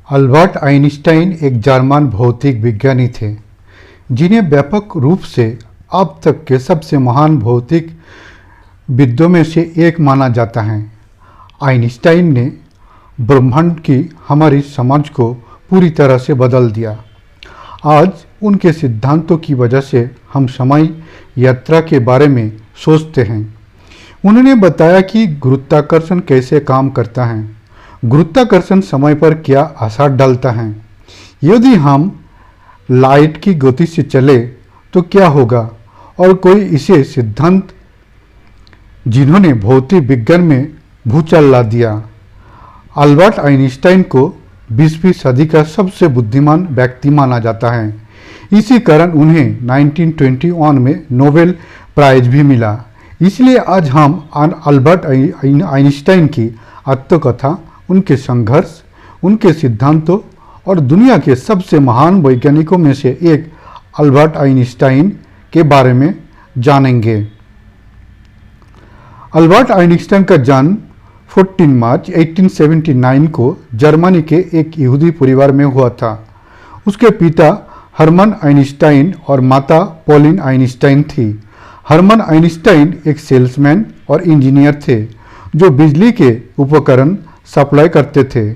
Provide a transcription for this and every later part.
Albert Einstein एक German भौतिक विज्ञानी थे जिन्हें व्यापक रूप से अब तक के सबसे महान भौतिक विदों में से एक माना जाता है। आइंस्टाइन ने ब्रह्मांड की हमारी समझ को पूरी तरह से बदल दिया। आज उनके सिद्धांतों की वजह से हम समय यात्रा के बारे में सोचते हैं। उन्होंने बताया कि गुरुत्वाकर्षण कैसे काम करता है, गुरुत्वाकर्षण समय पर क्या असर डालता है, यदि हम लाइट की गति से चले तो क्या होगा, और कोई इसे सिद्धांत जिन्होंने भौतिक विज्ञान में भूचाल ला दिया। अल्बर्ट आइंस्टाइन को 20वीं सदी का सबसे बुद्धिमान व्यक्ति माना जाता है। इसी कारण उन्हें 1921 में नोबेल प्राइज भी मिला। इसलिए आज हम अल्बर्ट आइंस्टाइन की आत्मकथा, उनके संघर्ष, उनके सिद्धांतों और दुनिया के सबसे महान वैज्ञानिकों में से एक अल्बर्ट आइंस्टाइन के बारे में जानेंगे। अल्बर्ट आइंस्टाइन का जन्म 14 मार्च 1879 को जर्मनी के एक यहूदी परिवार में हुआ था। उसके पिता हर्मन आइंस्टाइन और माता पॉलिन आइंस्टाइन थी। हर्मन आइंस्टाइन एक सेल्समैन और इंजीनियर थे जो बिजली के उपकरण सप्लाई करते थे।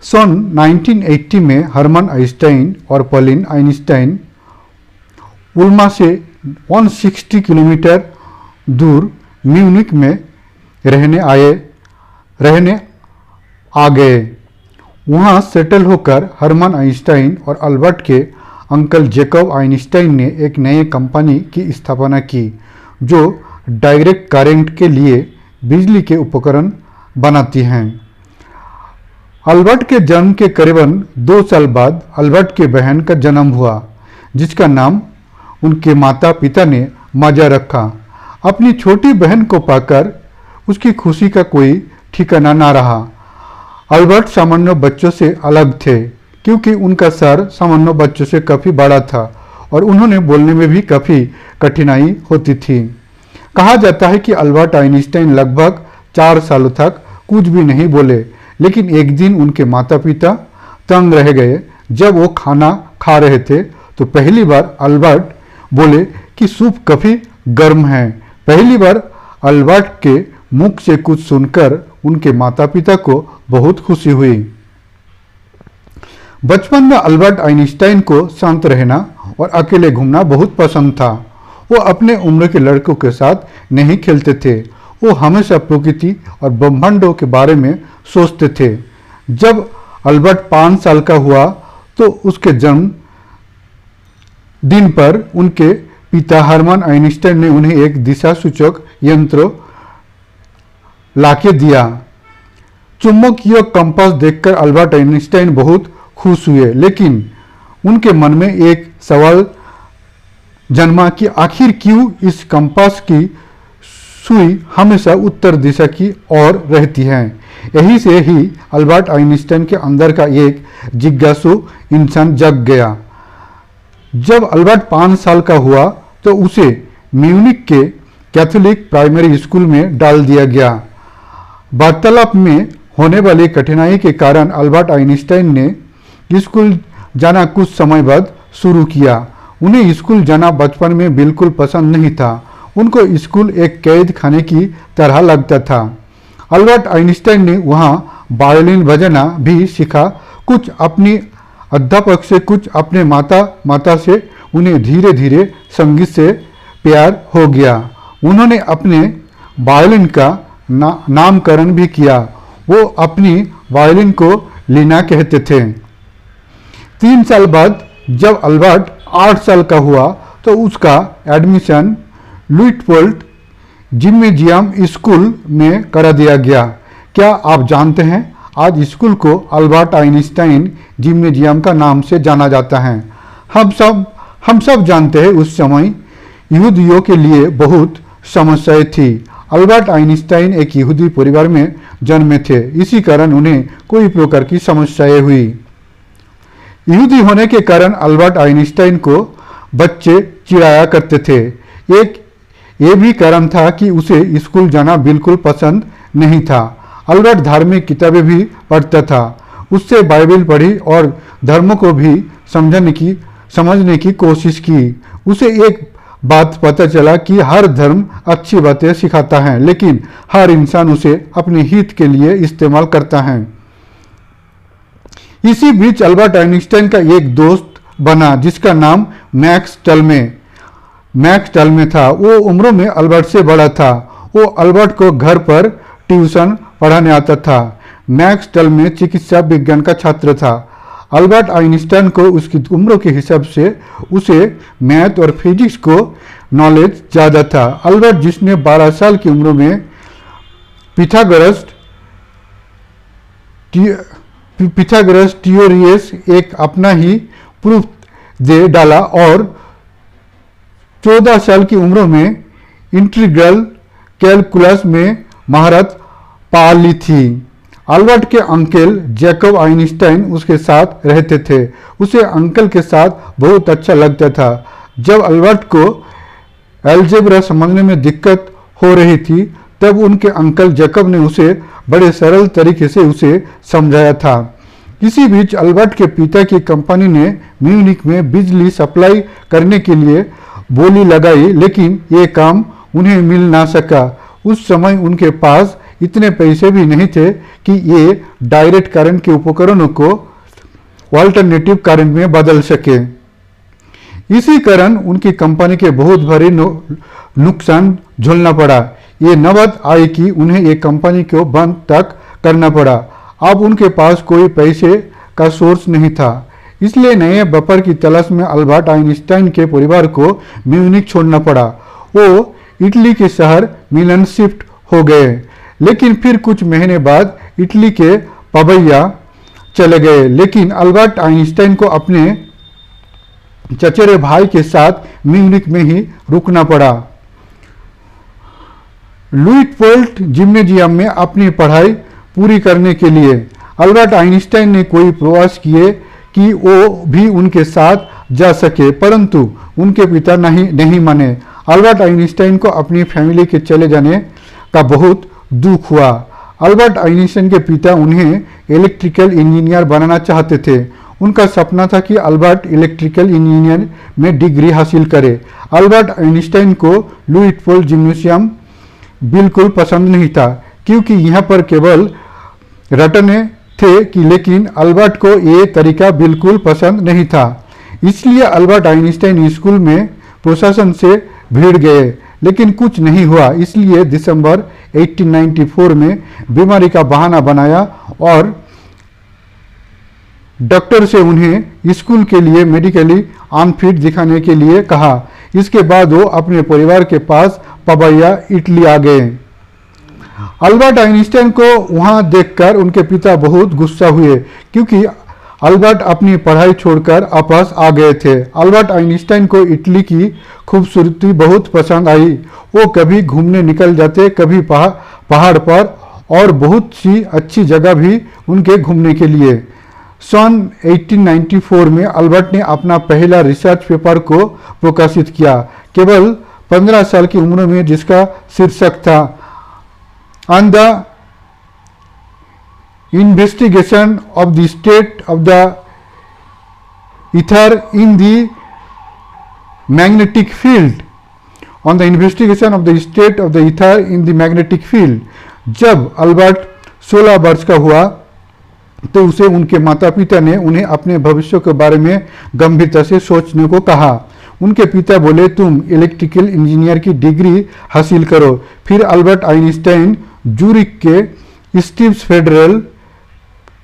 सन 1980 में हर्मन आइंस्टाइन और पॉलिन आइंस्टाइन उल्मा से 160 किलोमीटर दूर म्यूनिक में रहने आ गए। वहाँ सेटल होकर हर्मन आइंस्टाइन और अल्बर्ट के अंकल जैकब आइंस्टाइन ने एक नई कंपनी की स्थापना की जो डायरेक्ट करंट के लिए बिजली के उपकरण बनाती हैं। अल्बर्ट के जन्म के करीबन 2 साल बाद अल्बर्ट के बहन का जन्म हुआ, जिसका नाम उनके माता पिता ने माजा रखा। अपनी छोटी बहन को पाकर उसकी खुशी का कोई ठिकाना ना रहा। अल्बर्ट सामान्य बच्चों से अलग थे क्योंकि उनका सर सामान्य बच्चों से काफ़ी बड़ा था और उन्होंने बोलने में भी काफ़ी कठिनाई होती थी। कहा जाता है कि अल्बर्ट आइंस्टाइन लगभग 4 सालों तक कुछ भी नहीं बोले, लेकिन एक दिन उनके माता पिता तंग रह गए। जब वो खाना खा रहे थे तो पहली बार अल्बर्ट बोले कि सूप काफ़ी गर्म है। पहली बार अल्बर्ट के मुख से कुछ सुनकर उनके माता पिता को बहुत खुशी हुई। बचपन में अल्बर्ट आइंस्टाइन को शांत रहना और अकेले घूमना बहुत पसंद था। वो अपने उम्र के लड़कों के साथ नहीं खेलते थे। वो हमेशा प्रकृति और ब्रह्मांडों के बारे में सोचते थे। जब अल्बर्ट 5 साल का हुआ तो उसके जन्म दिन पर उनके पिता हर्मन आइंस्टाइन ने उन्हें एक दिशा सूचक यंत्र लाके दिया। चुंबकीय कंपास देखकर अल्बर्ट आइंस्टाइन बहुत खुश हुए, लेकिन उनके मन में एक सवाल जन्मा कि आखिर क्यों इस कंपास की सुई हमेशा उत्तर दिशा की ओर रहती है। यही से ही अल्बर्ट आइंस्टाइन के अंदर का एक जिज्ञासु इंसान जग गया। जब अल्बर्ट 5 साल का हुआ तो उसे म्यूनिक के कैथोलिक प्राइमरी स्कूल में डाल दिया गया। वार्तालाप में होने वाली कठिनाई के कारण अल्बर्ट आइंस्टाइन ने स्कूल जाना कुछ समय बाद शुरू किया। उन्हें स्कूल जाना बचपन में बिल्कुल पसंद नहीं था। उनको स्कूल एक कैद खाने की तरह लगता था। अल्बर्ट आइंस्टाइन ने वहाँ वायलिन बजाना भी सीखा, कुछ अपनी अध्यापक से, कुछ अपने माता से। उन्हें धीरे धीरे संगीत से प्यार हो गया। उन्होंने अपने वायलिन का नामकरण भी किया। वो अपनी वायलिन को लीना कहते थे। 3 साल बाद जब अल्बर्ट 8 साल का हुआ तो उसका एडमिशन लुइटपोल्ड जिम्नेजियम स्कूल में करा दिया गया। क्या आप जानते हैं, आज स्कूल को अल्बर्ट आइंस्टाइन जिम्नेजियम का नाम से जाना जाता है। हम सब जानते हैं उस समय यहूदियों के लिए बहुत समस्याएं थी। अल्बर्ट आइंस्टाइन एक यहूदी परिवार में जन्मे थे, इसी कारण उन्हें कोई प्रकार की समस्याएं हुई। यहूदी होने के कारण अल्बर्ट आइंस्टाइन को बच्चे चिढ़ाया करते थे। एक ये भी कारण था कि उसे स्कूल जाना बिल्कुल पसंद नहीं था। अल्बर्ट धार्मिक किताबें भी पढ़ता था। उससे बाइबल पढ़ी और धर्म को भी समझने की कोशिश की। उसे एक बात पता चला कि हर धर्म अच्छी बातें सिखाता है, लेकिन हर इंसान उसे अपने हित के लिए इस्तेमाल करता है। इसी बीच अल्बर्ट आइंस्टाइन का एक दोस्त बना जिसका नाम मैक्स टल्मे था। वो उम्र में अल्बर्ट से बड़ा था। वो अल्बर्ट को घर पर ट्यूशन पढ़ाने आता था। मैक्स टल्मे चिकित्सा विज्ञान का छात्र था। अल्बर्ट आइंस्टाइन को उसकी उम्र के हिसाब से उसे मैथ और फिजिक्स को नॉलेज ज़्यादा था। अल्बर्ट, जिसने 12 साल की उम्र में पिथागोरस थियोरीज एक अपना ही प्रूफ दे डाला और 14 साल की उम्र में इंटीग्रल कैलकुलस में महारत पा ली थी। अल्बर्ट के अंकल जैकब आइंस्टाइन उसके साथ रहते थे। उसे अंकल के साथ बहुत अच्छा लगता था। जब अल्बर्ट को अलजेब्रा समझने में दिक्कत हो रही थी, तब उनके अंकल जैकब ने उसे बड़े सरल तरीके से उसे समझाया था। इसी बीच अल्बर्ट के पिता की कंपनी ने म्यूनिख में बिजली सप्लाई करने के लिए बोली लगाई, लेकिन ये काम उन्हें मिल ना सका। उस समय उनके पास इतने पैसे भी नहीं थे कि ये डायरेक्ट करंट के उपकरणों को अल्टरनेटिव करंट में बदल सके। इसी कारण उनकी कंपनी के बहुत भारी नुकसान झेलना पड़ा। ये नौबत आई कि उन्हें एक कंपनी को बंद तक करना पड़ा। अब उनके पास कोई पैसे का सोर्स नहीं था, इसलिए नए व्यापार की तलाश में अल्बर्ट आइंस्टाइन के परिवार को म्यूनिख छोड़ना पड़ा। वो इटली के शहर मिलान शिफ्ट हो गए, लेकिन फिर कुछ महीने बाद इटली के पवैया चले गए। लेकिन अल्बर्ट आइंस्टाइन को अपने चचेरे भाई के साथ म्यूनिख में ही रुकना पड़ा। लुइटपोल्ड जिम्नेजियम में अपनी पढ़ाई पूरी करने के लिए अल्बर्ट आइंस्टाइन ने कोई प्रयास किए कि वो भी उनके साथ जा सके, परंतु उनके पिता नहीं माने। अल्बर्ट आइंस्टाइन को अपनी फैमिली के चले जाने का बहुत दुख हुआ। अल्बर्ट आइंस्टाइन के पिता उन्हें इलेक्ट्रिकल इंजीनियर बनाना चाहते थे। उनका सपना था कि अल्बर्ट इलेक्ट्रिकल इंजीनियर में डिग्री हासिल करे। अल्बर्ट आइंस्टाइन को लुइटपोल्ड जिम्नेशियम बिल्कुल पसंद नहीं था, क्योंकि यहाँ पर केवल रटने थे कि, लेकिन अल्बर्ट को ये तरीका बिल्कुल पसंद नहीं था। इसलिए अल्बर्ट आइंस्टाइन स्कूल में प्रशासन से भिड़ गए, लेकिन कुछ नहीं हुआ। इसलिए दिसंबर 1894 में बीमारी का बहाना बनाया और डॉक्टर से उन्हें स्कूल के लिए मेडिकली अनफिट दिखाने के लिए कहा। इसके बाद वो अपने परिवार के पास पवैया इटली आ गए। अल्बर्ट आइंस्टाइन को वहां देखकर उनके पिता बहुत गुस्सा हुए, क्योंकि अल्बर्ट अपनी पढ़ाई छोड़कर वापस आ गए थे। अल्बर्ट आइंस्टाइन को इटली की खूबसूरती बहुत पसंद आई। वो कभी घूमने निकल जाते, कभी पहाड़ पर, और बहुत सी अच्छी जगह भी उनके घूमने के लिए। सन 1894 में अल्बर्ट ने अपना पहला रिसर्च पेपर को प्रकाशित किया, केवल 15 साल की उम्र में, जिसका शीर्षक था on the investigation of the state of the ether in the magnetic field. On the investigation of the state of the ether in the magnetic field. जब अल्बर्ट 16 वर्ष का हुआ तो उसे उनके माता पिता ने उन्हें अपने भविष्य के बारे में गंभीरता से सोचने को कहा। उनके पिता बोले, तुम इलेक्ट्रिकल इंजीनियर की डिग्री हासिल करो। फिर अल्बर्ट आइंस्टाइन जूरिक के स्टीव्स फेडरल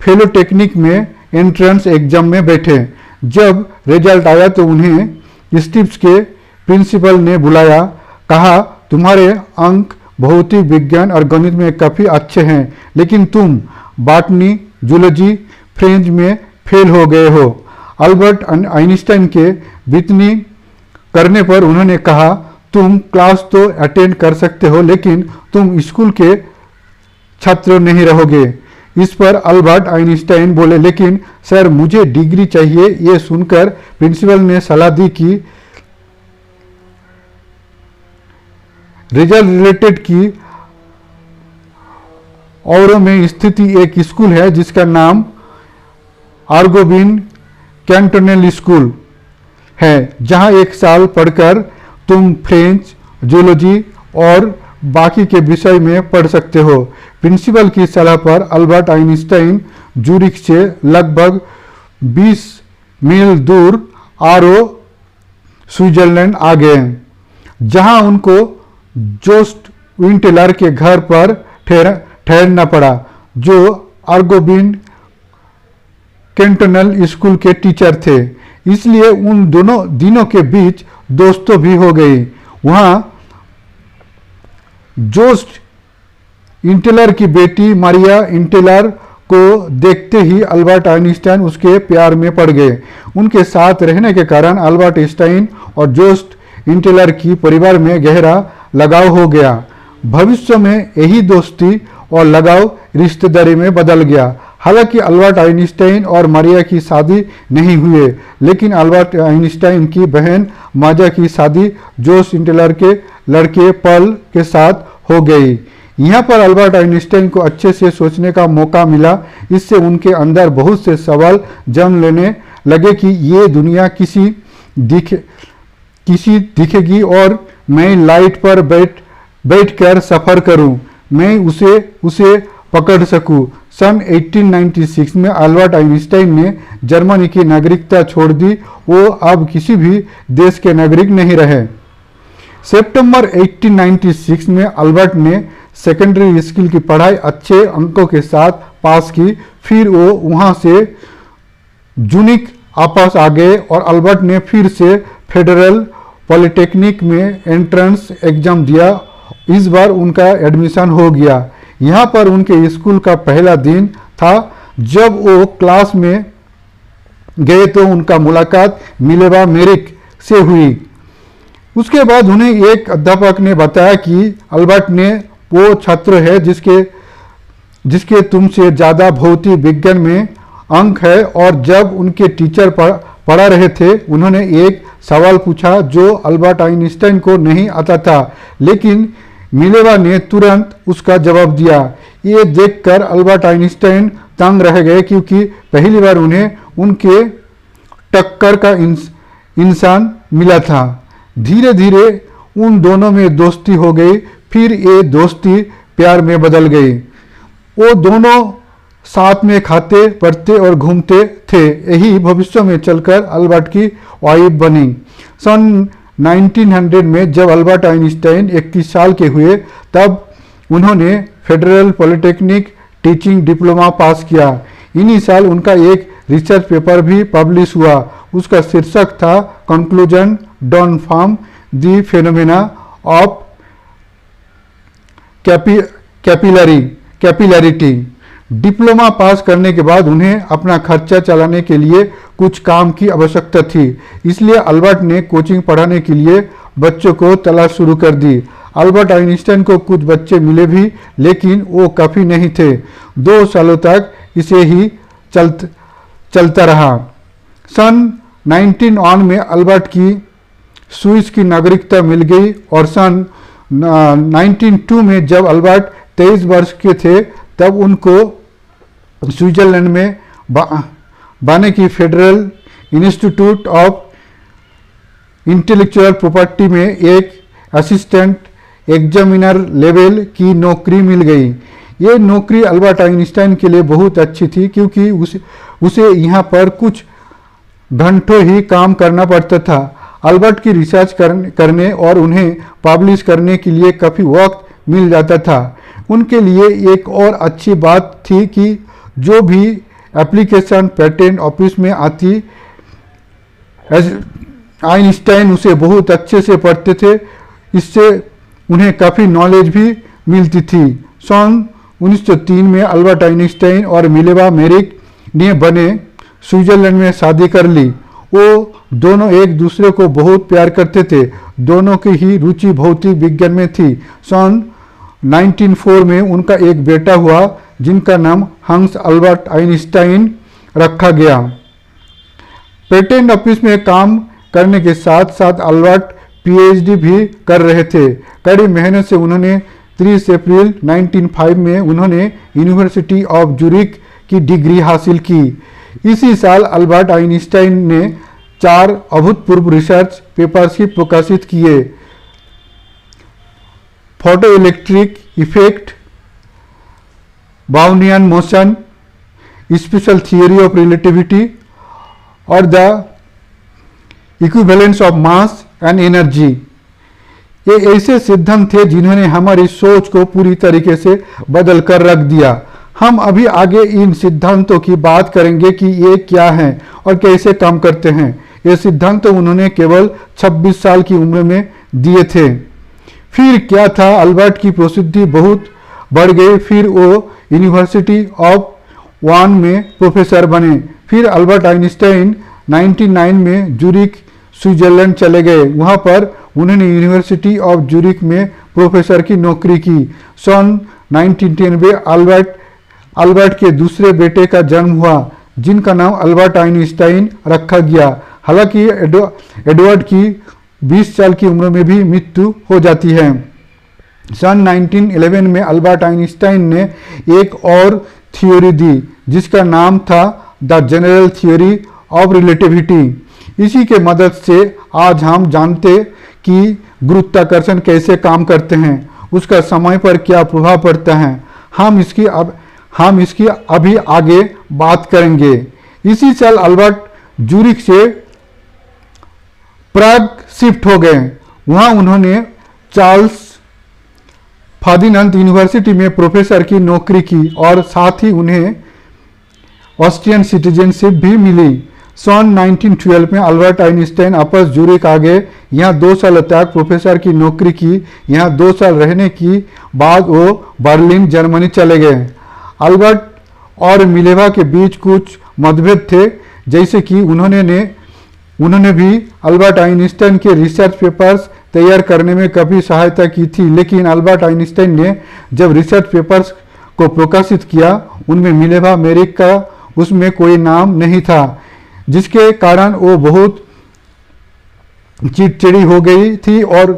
फेलोटेक्निक में एंट्रेंस एग्जाम में बैठे। जब रिजल्ट आया तो उन्हें स्टीव्स के प्रिंसिपल ने बुलाया, कहा, तुम्हारे अंक भौतिक विज्ञान और गणित में काफ़ी अच्छे हैं, लेकिन तुम बॉटनी, जूलॉजी, फ्रेंच में फेल हो गए हो। अल्बर्ट आइंस्टाइन के वितनी करने पर उन्होंने कहा, तुम क्लास तो अटेंड कर सकते हो, लेकिन तुम स्कूल के छात्र नहीं रहोगे। इस पर अल्बर्ट आइंस्टाइन बोले, लेकिन सर मुझे डिग्री चाहिए। ये सुनकर प्रिंसिपल ने सलाह दी कि रिजल्ट रिलेटेड की औरों में स्थित एक स्कूल है जिसका नाम आर्गोबिन कैंटोनल स्कूल है, जहां एक साल पढ़कर तुम फ्रेंच, जूलॉजी और बाकी के विषय में पढ़ सकते हो। प्रिंसिपल की सलाह पर अल्बर्ट आइंस्टाइन जूरिक से लगभग 20 मील दूर आरो स्विट्जरलैंड आ गए, जहां उनको जोस्ट विंटेलर के घर पर ठहरना पड़ा, जो आर्गोबिन कैंटोनल स्कूल के टीचर थे। इसलिए उन दोनों दिनों के बीच दोस्तों भी हो गई। वहां जोस्ट इंटेलर की बेटी मारिया इंटेलर को देखते ही अल्बर्ट आइंस्टाइन उसके प्यार में पड़ गए। उनके साथ रहने के कारण अल्बर्ट आइंस्टाइन और जोस्ट इंटेलर की परिवार में गहरा लगाव हो गया। भविष्य में यही दोस्ती और लगाव रिश्तेदारी में बदल गया। हालांकि अल्बर्ट आइंस्टाइन और मारिया की शादी नहीं हुई, लेकिन अल्बर्ट आइंस्टाइन की बहन माजा की शादी जोस्ट इंटेलर के लड़के पॉल के साथ हो गई। यहाँ पर अल्बर्ट आइंस्टाइन को अच्छे से सोचने का मौका मिला। इससे उनके अंदर बहुत से सवाल जन्म लेने लगे कि ये दुनिया किसी दिखेगी और मैं लाइट पर बैठकर सफ़र करूं, मैं उसे पकड़ सकूं। सन 1896 में अल्बर्ट आइंस्टाइन ने जर्मनी की नागरिकता छोड़ दी। वो अब किसी भी देश के नागरिक नहीं रहे। सितंबर 1896 में अल्बर्ट ने सेकेंडरी स्कूल की पढ़ाई अच्छे अंकों के साथ पास की। फिर वो वहां से जूनिक वापस आ गए और अल्बर्ट ने फिर से फेडरल पॉलिटेक्निक में एंट्रेंस एग्जाम दिया। इस बार उनका एडमिशन हो गया। यहाँ पर उनके स्कूल का पहला दिन था। जब वो क्लास में गए तो उनका मुलाकात मिलेवा मेरिक से हुई। उसके बाद उन्हें एक अध्यापक ने बताया कि अल्बर्ट ने वो छात्र है जिसके तुमसे ज़्यादा भौतिक विज्ञान में अंक है। और जब उनके टीचर पढ़ा रहे थे, उन्होंने एक सवाल पूछा जो अल्बर्ट आइंस्टाइन को नहीं आता था, लेकिन मिलेवा ने तुरंत उसका जवाब दिया। ये देखकर अल्बर्ट आइंस्टाइन तंग रह गए, क्योंकि पहली बार उन्हें उनके टक्कर का इंसान मिला था। धीरे धीरे उन दोनों में दोस्ती हो गई। फिर ये दोस्ती प्यार में बदल गई। वो दोनों साथ में खाते, पढ़ते और घूमते थे। यही भविष्य में चलकर अल्बर्ट की वाइफ बनी। सन 1900 में जब अल्बर्ट आइंस्टाइन 21 साल के हुए, तब उन्होंने federal polytechnic teaching diploma pass किया। इन्हीं साल उनका एक रिसर्च पेपर भी पब्लिश हुआ। उसका शीर्षक था conclusion drawn from the phenomena of capillarity. Diploma pass करने के बाद उन्हें अपना खर्चा चलाने के लिए कुछ काम की आवश्यकता थी। इसलिए अल्बर्ट ने कोचिंग पढ़ाने के लिए बच्चों को तलाश शुरू कर दी। अल्बर्ट आइंस्टाइन को कुछ बच्चे मिले भी, लेकिन वो काफ़ी नहीं थे। 2 सालों तक इसे ही चलता रहा। सन 1901 में अल्बर्ट की स्विस की नागरिकता मिल गई और सन 1902 में जब अल्बर्ट 23 वर्ष के थे, तब उनको स्विट्जरलैंड में बाने की federal institute of intellectual property में एक असिस्टेंट एग्जामिनर लेवल की नौकरी मिल गई। ये नौकरी अल्बर्ट आइंस्टाइन के लिए बहुत अच्छी थी, क्योंकि उसे यहाँ पर कुछ घंटों ही काम करना पड़ता था। अल्बर्ट की रिसर्च करने और उन्हें पब्लिश करने के लिए काफ़ी वक्त मिल जाता था। उनके लिए एक और अच्छी बात थी कि जो भी एप्लीकेशन पेटेंट ऑफिस में आती, आइंस्टाइन उसे बहुत अच्छे से पढ़ते थे। इससे उन्हें काफ़ी नॉलेज भी मिलती थी। सन 1903 में अल्बर्ट आइंस्टाइन और मिलेवा मेरिक ने बने स्विट्जरलैंड में शादी कर ली। वो दोनों एक दूसरे को बहुत प्यार करते थे। दोनों की ही रुचि भौतिक विज्ञान में थी। सन 1904 में उनका एक बेटा हुआ, जिनका नाम हंस अल्बर्ट आइंस्टाइन रखा गया। पेटेंट ऑफिस में काम करने के साथ साथ अल्बर्ट पीएचडी भी कर रहे थे। कड़ी मेहनत से उन्होंने 30 अप्रैल 1905 में उन्होंने यूनिवर्सिटी ऑफ जूरिक की डिग्री हासिल की। इसी साल अल्बर्ट आइंस्टाइन ने 4 अभूतपूर्व रिसर्च पेपर्स ही प्रकाशित किए। Photo electric effect, Brownian motion, special theory of relativity और the equivalence of mass and energy. ये ऐसे सिद्धांत थे जिन्होंने हमारी सोच को पूरी तरीके से बदल कर रख दिया। हम अभी आगे इन सिद्धांतों की बात करेंगे कि ये क्या हैं और कैसे काम करते हैं। ये सिद्धांत उन्होंने केवल 26 साल की उम्र में दिए थे। फिर क्या था, अल्बर्ट की प्रसिद्धि बहुत बढ़ गई। फिर वो यूनिवर्सिटी ऑफ वान में प्रोफेसर बने। फिर अल्बर्ट आइंस्टाइन 1909 में जूरिक स्विट्जरलैंड चले गए। वहाँ पर उन्होंने यूनिवर्सिटी ऑफ जूरिक में प्रोफेसर की नौकरी की। सन 1910 में अल्बर्ट के दूसरे बेटे का जन्म हुआ जिनका नाम अल्बर्ट आइंस्टाइन रखा गया। हालांकि एडवर्ड की 20 साल की उम्र में भी मृत्यु हो जाती है। सन 1911 में अल्बर्ट आइंस्टाइन ने एक और थ्योरी दी जिसका नाम था the general theory of relativity. इसी के मदद से आज हम जानते कि गुरुत्वाकर्षण कैसे काम करते हैं, उसका समय पर क्या प्रभाव पड़ता है। हम इसकी अभी आगे बात करेंगे। इसी साल अल्बर्ट जूरिक से प्राग शिफ्ट हो गए। वहां उन्होंने चार्ल्स फर्डिनांड यूनिवर्सिटी में प्रोफेसर की नौकरी की और साथ ही उन्हें ऑस्ट्रियन सिटीजनशिप भी मिली। सन 1912 में अल्बर्ट आइंस्टाइन वापस जूरिक आ गए। यहाँ 2 साल तक प्रोफेसर की नौकरी की। यहाँ 2 साल रहने की बाद वो बर्लिन जर्मनी चले गए। अल्बर्ट और मिलेवा के बीच कुछ मतभेद थे, जैसे कि उन्होंने भी अल्बर्ट आइंस्टाइन के रिसर्च पेपर्स तैयार करने में काफ़ी सहायता की थी। लेकिन अल्बर्ट आइंस्टाइन ने जब रिसर्च पेपर्स को प्रकाशित किया उनमें मिलेवा मेरिक का उसमें कोई नाम नहीं था, जिसके कारण वो बहुत चिड़चिड़ी हो गई थी और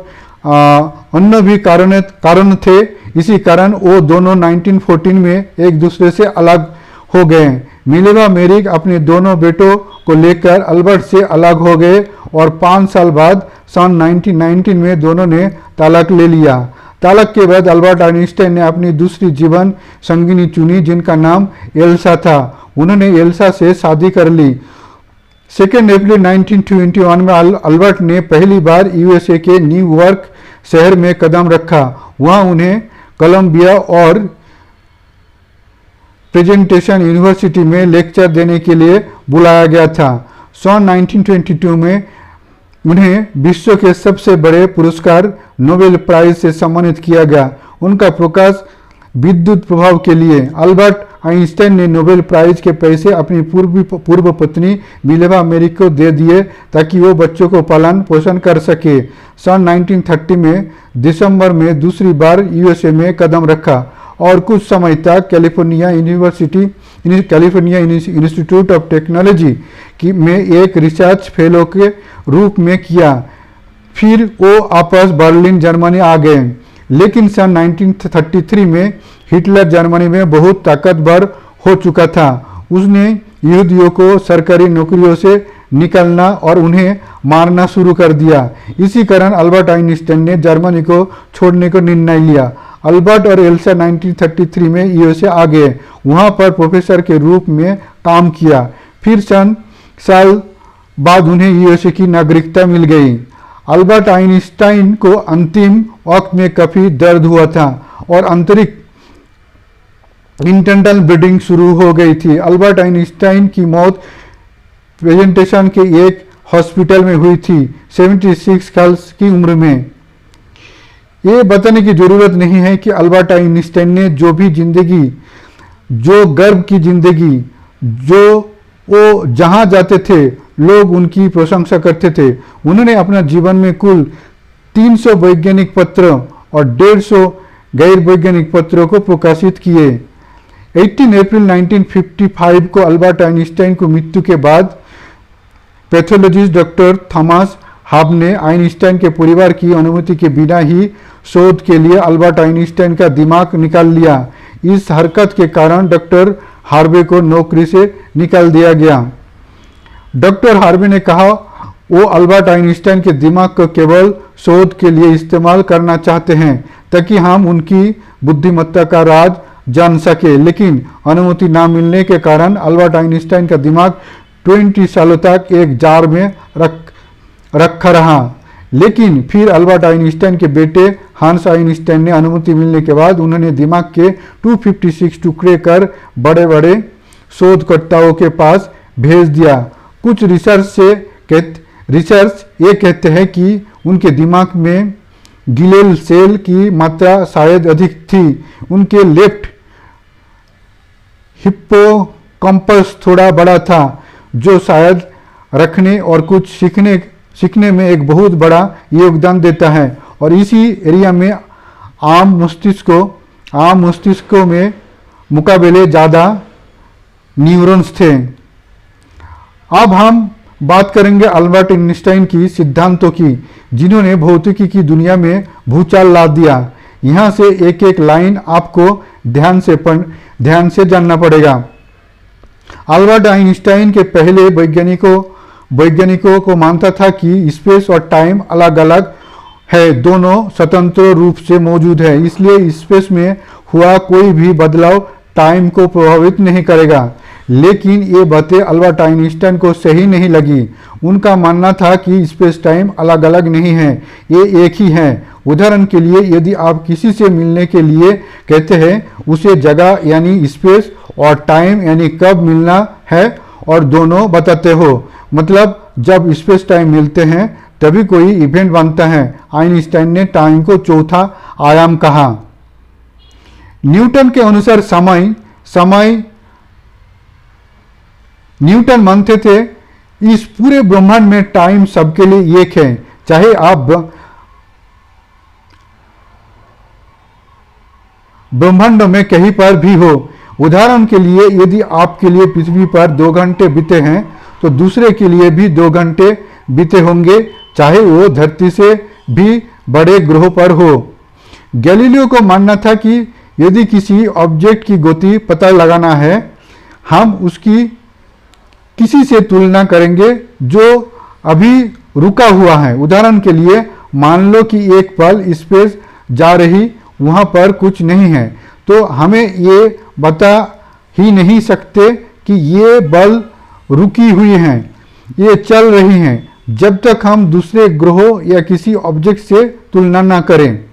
अन्य भी कारण थे। इसी कारण वो दोनों 1914 में एक दूसरे से अलग हो गए। मिलेवा मेरिक अपने दोनों बेटों को लेकर अल्बर्ट से अलग हो गए और 5 साल बाद सन 1919 में दोनों ने तलाक ले लिया। तलाक के बाद अल्बर्ट आइंस्टाइन ने अपनी दूसरी जीवन संगिनी चुनी जिनका नाम एल्सा था। उन्होंने एल्सा से शादी कर ली। 2 अप्रैल 1921 में अल्बर्ट ने पहली बार यूएसए के न्यूयॉर्क शहर में कदम रखा। वहाँ उन्हें कोलंबिया और प्रेजेंटेशन यूनिवर्सिटी में लेक्चर देने के लिए बुलाया गया था। सन 1922 में उन्हें विश्व के सबसे बड़े पुरस्कार नोबेल प्राइज से सम्मानित किया गया, उनका प्रकाश विद्युत प्रभाव के लिए। अल्बर्ट आइंस्टाइन ने नोबेल प्राइज के पैसे अपनी पूर्व पत्नी मिलेवा मेरिक को दे दिए ताकि वो बच्चों को पालन पोषण कर सके। सन 1930 में दिसंबर में दूसरी बार यूएसए में कदम रखा और कुछ समय तक कैलिफोर्निया इंस्टीट्यूट ऑफ टेक्नोलॉजी में एक रिसर्च फेलो के रूप में किया। फिर वो वापस बर्लिन जर्मनी आ गए। लेकिन सन 1933 में हिटलर जर्मनी में बहुत ताकतवर हो चुका था। उसने यहूदियों को सरकारी नौकरियों से निकालना और उन्हें मारना शुरू कर दिया। इसी कारण अल्बर्ट आइंस्टाइन ने जर्मनी को छोड़ने का निर्णय लिया। अल्बर्ट और एल्सा 1933 में यूएसए आ गए, वहाँ पर प्रोफेसर के रूप में काम किया। फिर साल बाद उन्हें यूएसए की नागरिकता मिल गई। अल्बर्ट आइंस्टाइन को अंतिम वक्त में काफ़ी दर्द हुआ था और आंतरिक इंटरनल ब्लीडिंग शुरू हो गई थी। अल्बर्ट आइंस्टाइन की मौत प्रेजेंटेशन के एक हॉस्पिटल में हुई थी 76 साल की उम्र में। ये बताने की जरूरत नहीं है कि अल्बर्ट आइंस्टाइन ने जो गर्व की जिंदगी, जो वो जहाँ जाते थे लोग उनकी प्रशंसा करते थे। उन्होंने अपना जीवन में कुल 300 वैज्ञानिक पत्र और 150 गैर वैज्ञानिक पत्रों को प्रकाशित किए। 18 अप्रैल 1955 को अल्बर्ट आइंस्टाइन को मृत्यु के बाद पैथोलॉजिस्ट डॉक्टर थॉमस हब ने आइंस्टाइन के परिवार की अनुमति के बिना ही शोध के लिए अल्बर्ट आइंस्टाइन का दिमाग निकाल लिया। इस हरकत के कारण डॉक्टर हार्वे को नौकरी से निकाल दिया गया। डॉक्टर हार्वे ने कहा वो अल्बर्ट आइंस्टाइन के दिमाग को केवल शोध के लिए इस्तेमाल करना चाहते हैं ताकि हम उनकी बुद्धिमत्ता का राज जान सके, लेकिन अनुमति ना मिलने के कारण अल्बर्ट आइंस्टाइन का दिमाग 20 सालों तक एक जार में रखा रहा। लेकिन फिर अल्बर्ट आइंस्टाइन के बेटे हांस आइंस्टाइन ने अनुमति मिलने के बाद उन्होंने दिमाग के 256 टुकड़े कर बड़े बड़े शोधकर्ताओं के पास भेज दिया। कुछ रिसर्च ये कहते हैं कि उनके दिमाग में गिलेल सेल की मात्रा शायद अधिक थी। उनके लेफ्ट हिप्पोकैम्पस थोड़ा बड़ा था, जो शायद रखने और कुछ सीखने में एक बहुत बड़ा योगदान देता है, और इसी एरिया में आम मस्तिष्कों में मुकाबले ज़्यादा न्यूरॉन्स थे। अब हम बात करेंगे अल्बर्ट आइंस्टाइन की सिद्धांतों की, जिन्होंने भौतिकी की दुनिया में भूचाल ला दिया। यहाँ से एक एक लाइन आपको ध्यान से जानना पड़ेगा। अल्बर्ट आइंस्टाइन के पहले वैज्ञानिकों को मानता था कि स्पेस और टाइम अलग अलग है, दोनों स्वतंत्र रूप से मौजूद है, इसलिए स्पेस में हुआ कोई भी बदलाव टाइम को प्रभावित नहीं करेगा। लेकिन ये बातें अल्बर्ट आइंस्टाइन को सही नहीं लगी। उनका मानना था कि स्पेस टाइम अलग अलग नहीं है, ये एक ही है। उदाहरण के लिए, यदि आप किसी से मिलने के लिए कहते हैं, उसे जगह यानी स्पेस और टाइम यानी कब मिलना है और दोनों बताते हो, मतलब जब स्पेस टाइम मिलते हैं तभी कोई इवेंट बनता है। आइंस्टाइन ने टाइम को चौथा आयाम कहा। न्यूटन के अनुसार समय न्यूटन मानते थे इस पूरे ब्रह्मांड में टाइम सबके लिए एक है, चाहे आप ब्रह्मांड में कहीं पर भी हो। उदाहरण के लिए, यदि आपके लिए पृथ्वी पर 2 घंटे बीते हैं तो दूसरे के लिए भी 2 घंटे बीते होंगे, चाहे वो धरती से भी बड़े ग्रहों पर हो। गैलीलियो को मानना था कि यदि किसी ऑब्जेक्ट की गति पता लगाना है, हम उसकी किसी से तुलना करेंगे जो अभी रुका हुआ है। उदाहरण के लिए, मान लो कि एक पल स्पेस जा रही, वहाँ पर कुछ नहीं है, तो हमें ये बता ही नहीं सकते कि ये बल रुकी हुई हैं, ये चल रही हैं, जब तक हम दूसरे ग्रहों या किसी ऑब्जेक्ट से तुलना न करें।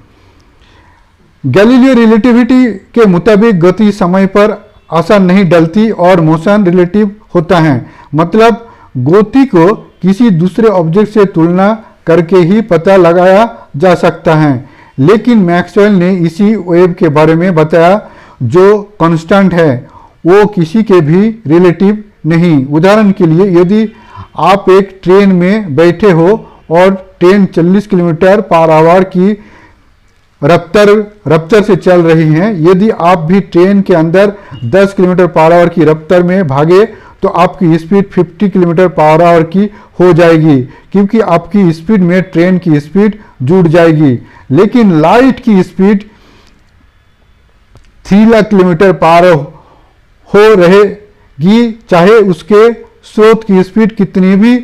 गैलीलियो रिलेटिविटी के मुताबिक गति समय पर असर नहीं डलती और मोशन रिलेटिव होता है, मतलब गति को किसी दूसरे ऑब्जेक्ट से तुलना करके ही पता लगाया जा सकता है। लेकिन मैक्सवेल ने इसी वेव के बारे में बताया जो कांस्टेंट है, वो किसी के भी रिलेटिव नहीं। उदाहरण के लिए, यदि आप एक ट्रेन में बैठे हो और ट्रेन 40 किलोमीटर पर आवर की रफ्तार से चल रही हैं, यदि आप भी ट्रेन के अंदर 10 किलोमीटर पर आवर की रफ्तार में भागे तो आपकी स्पीड 50 किलोमीटर पर आवर की हो जाएगी, क्योंकि आपकी स्पीड में ट्रेन की स्पीड जुड़ जाएगी। लेकिन लाइट की स्पीड 3 लाख किलोमीटर पर हो रहेगी, चाहे उसके स्रोत की स्पीड कितनी भी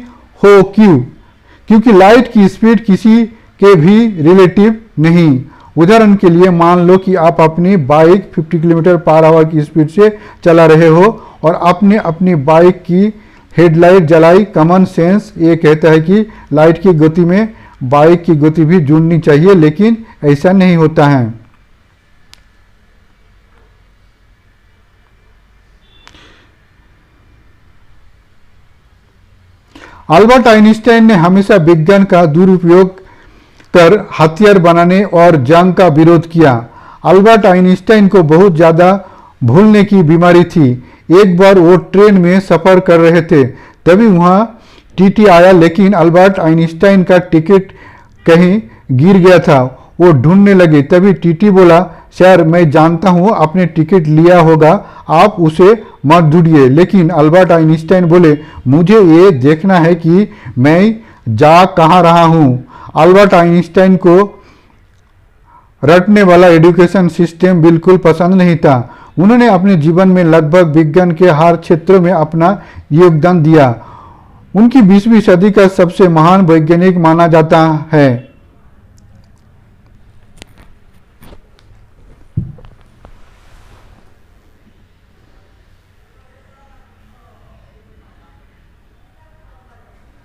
हो। क्योंकि लाइट की स्पीड किसी के भी रिलेटिव नहीं। उदाहरण के लिए, मान लो कि आप अपनी बाइक 50 किलोमीटर पर आवर की स्पीड से चला रहे हो और आपने अपनी बाइक की हेडलाइट जलाई। कॉमन सेंस ये कहता है कि लाइट की गति में बाइक की गति भी जुड़नी चाहिए, लेकिन ऐसा नहीं होता है। अल्बर्ट आइंस्टाइन ने हमेशा विज्ञान का दुरुपयोग कर हथियार बनाने और जंग का विरोध किया। अल्बर्ट आइंस्टाइन को बहुत ज़्यादा भूलने की बीमारी थी। एक बार वो ट्रेन में सफ़र कर रहे थे, तभी वहाँ टीटी आया, लेकिन अल्बर्ट आइंस्टाइन का टिकट कहीं गिर गया था। वो ढूंढने लगे, तभी टीटी बोला, सर मैं जानता हूँ आपने टिकट लिया होगा, आप उसे मत ढूंढिए। लेकिन अल्बर्ट आइंस्टाइन बोले, मुझे ये देखना है कि मैं जा कहाँ रहा हूँ। अल्बर्ट आइंस्टाइन को रटने वाला एजुकेशन सिस्टम बिल्कुल पसंद नहीं था। उन्होंने अपने जीवन में लगभग विज्ञान के हर क्षेत्र में अपना योगदान दिया। उनकी 20वीं सदी का सबसे महान वैज्ञानिक माना जाता है।